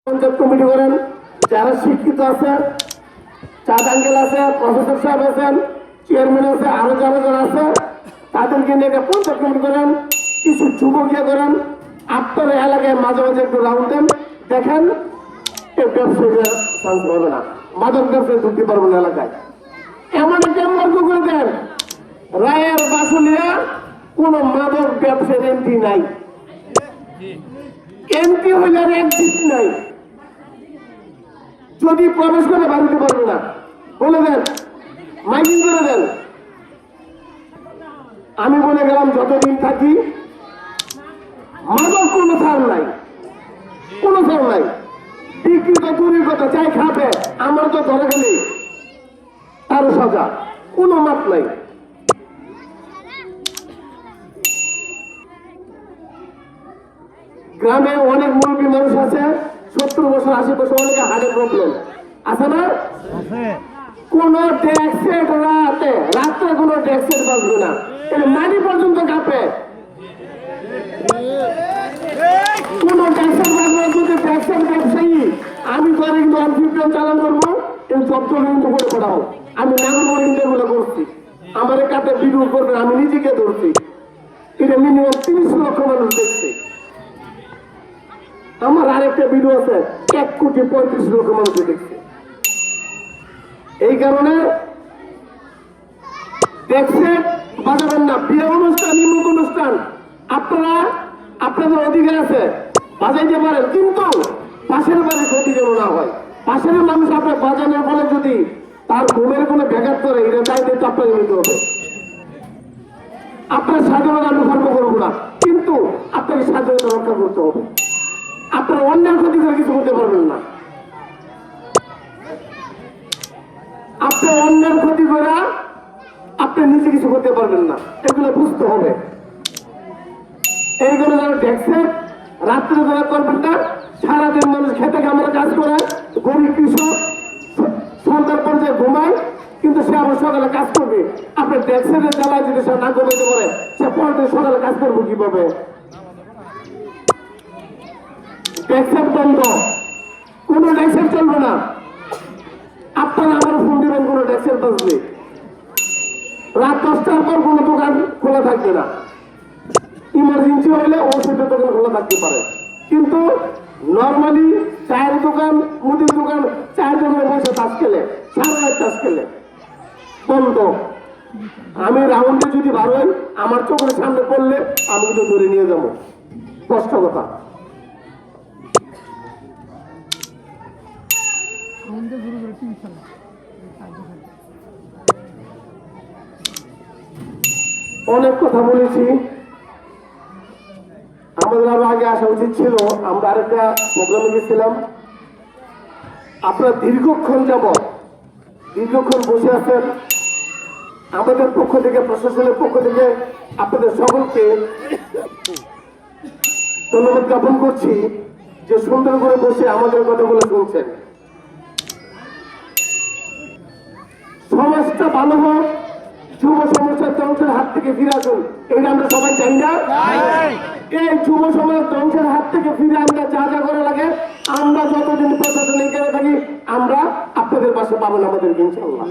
Panchayat committee করেন, যারা শিক্ষিত আছে, চাঁদ আঙ্কেল আছে, প্রফেসর সাহেব আছেন, চেয়ারম্যান আছে, আরো যারা আছে তাদেরকে নিয়ে একটা পঞ্চায়েত কমিটি করেন, কিছু যুবক ইয়ে করেন। আপনার এলাকায় মাঝে মাঝে একটু রাউন্ড দেন, দেখেন এই ব্যবসায়ীরা চান্স পাবে না, মাদক ব্যবসায় ঢুকতে পারবো না এলাকায়। এমন একটা মার্গ করে দেন, রায়ের বাসুলিয়া কোন মাদক ব্যবসায়ীর এমপি নাই, এমপি হইলে আর এক্সিট নাই, যদি প্রবেশ করে বাড়িতে পারবে না, বলে দেন, মাইকিং করে দেন। আমি বলে গেলাম যতদিন থাকি মাদক কোনো ছাড় নাই, কোনো ছাড় নাই, বিক্রি তো দূরের কথা, চাই খাবে, আমার তো ধরে গেলে তারও সাজা, কোনো মাপ নাই। গ্রামে অনেক মুরব্বী মানুষ আছে, 70 বছর 80 বছর, অনেকে হার্টের প্রবলেম আছে না, কোন ট্যাক্সের রাত্রে কোন ট্যাক্সের বাঁচবে না, মানি পর্যন্ত কাঁপে, কোন ট্যাক্সের বাঁচবে। যদি ট্যাক্সের ব্যবসায়ী আমি করে কিন্তু অনফিফটিন চালান করবো, এই জব্দ কিন্তু করে পড়াও। আমি নাগর এগুলো করছি, আমার কাছে ভিডিও করবেন, আমি নিজেকে ধরছি, এটা মিনিমাম 30 লক্ষ মানুষ দেখছে। আমার আরেকটা ভিডিও আছে 1,35,00,000 মানুষ দেখছে। এই কারণে দেখছে বাজাবেন না, বিয়ে অনুষ্ঠান, নিমন্ত্রণ অনুষ্ঠান আপনারা আপনাদের অধিকার আছে, বাজাইতে পারেন, কিন্তু পাশের বাড়ির ক্ষতি যেন না হয়। পাশের মানুষ আপনার বাজানোর ফলে যদি তার ঘুমের কোনো ব্যাঘাত করে, এটা দায়িত্ব আপনাকে নিতে হবে। আপনার স্বাধীনতা আমি খর্ব করবো না, কিন্তু আপনাকে স্বাধীনতা রক্ষা করতে হবে। আপনার অন্যের ক্ষতি করে কিছু করতে পারবেন না, আপনি অন্যের ক্ষতি করে আপনি নিজে কিছু করতে পারবেন না, এগুলো বুঝতে হবে। এইগুলো যারা দেখছে রাত্রে যারা করবেন না, সারাদিন মানুষ খেতে কামড়ে কাজ করে, গরিব কৃষক সন্তান পর্যায়ে ঘুমায়, কিন্তু সে আবার সকালে কাজ করবে। আপনার ট্যাক্সের জ্বালায় যদি সে না ঘুমাইতে পারে, সে পরের দিন সকালে কাজ করবো কিভাবে? ট্যাক্সের বন্ধ, কোন ট্যাক্সের চলবে না। আপনারা আমার ফোন দিবেন কোন ট্যাক্সের বাঁচবে, রাত 10টার পর কোন দোকান খোলা থাকবে না, ইমার্জেন্সি হলে ওষুধের দোকান খোলা থাকতে পারে, কিন্তু নর্মালি চায়ের দোকান, মুদির দোকান, চায়ের দোকানে বসে তাস খেলে, সারা রাত তাস খেলে বন্ধ। আমি রাউন্ডে যদি বাড়াই, আমার চোখের সামনে পড়লে আমি কিন্তু ধরে নিয়ে যাবো, কষ্ট কথা। অনেক কথা বলেছি, আমাদের আরো আগে আসা উচিত ছিল, আমরা আরেকটা প্রোগ্রামে গেছিলাম। আপনারা দীর্ঘক্ষণ বসে আছেন, আমাদের পক্ষ থেকে, প্রশাসনের পক্ষ থেকে আপনাদের সকলকে ধন্যবাদ জ্ঞাপন করছি যে সুন্দর করে বসে আমাদের কথাগুলো শুনছেন। সমাজটা ভালো হোক, যুব সমাজের ধ্বংসের হাত থেকে ফিরে আসুন, এটা আমরা সবাই চাই না? এই যুব সমাজ ধ্বংসের হাত থেকে ফিরে আমরা যা যা করে লাগে, আমরা যতদিন প্রশাসনিক করে থাকি, আমরা আপনাদের পাশে পাবেন আমাদেরকে ইনশাআল্লাহ।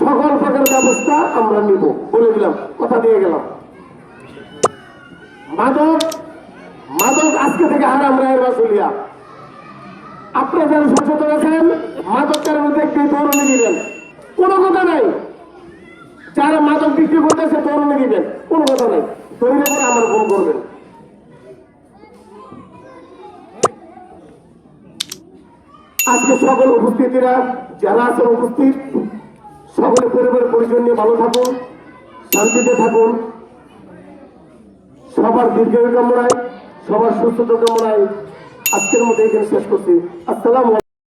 সকল প্রকার ব্যবস্থা আমরা নিব, বলে দিলাম, কথা দিয়ে গেলাম। মাদক আজকে থেকে হারাম রায়ের বাসুলিয়া। আপনারা যারা সচেতন আছেন, মাদক কারণে দেখতে দৌড়ে দিবেন, কোনো কথা নাই। যারা মাদক বিক্রি করতেছে দৌড়ে দিবেন, কোনো কথা নাই, দৌড়ে পরে আমার ফোন করবেন। আজকে সকল উপস্থিতিরা যারা আছেন উপস্থিত, সকলে পরিবারের পরিজন নিয়ে ভালো থাকুন, শান্তিতে থাকুন, সবার দীর্ঘায়ু কামনায়, সবার সুস্থতা কামনায় আজকের মধ্যে এখানে শেষ করছি। আসসালামু আলাইকুম।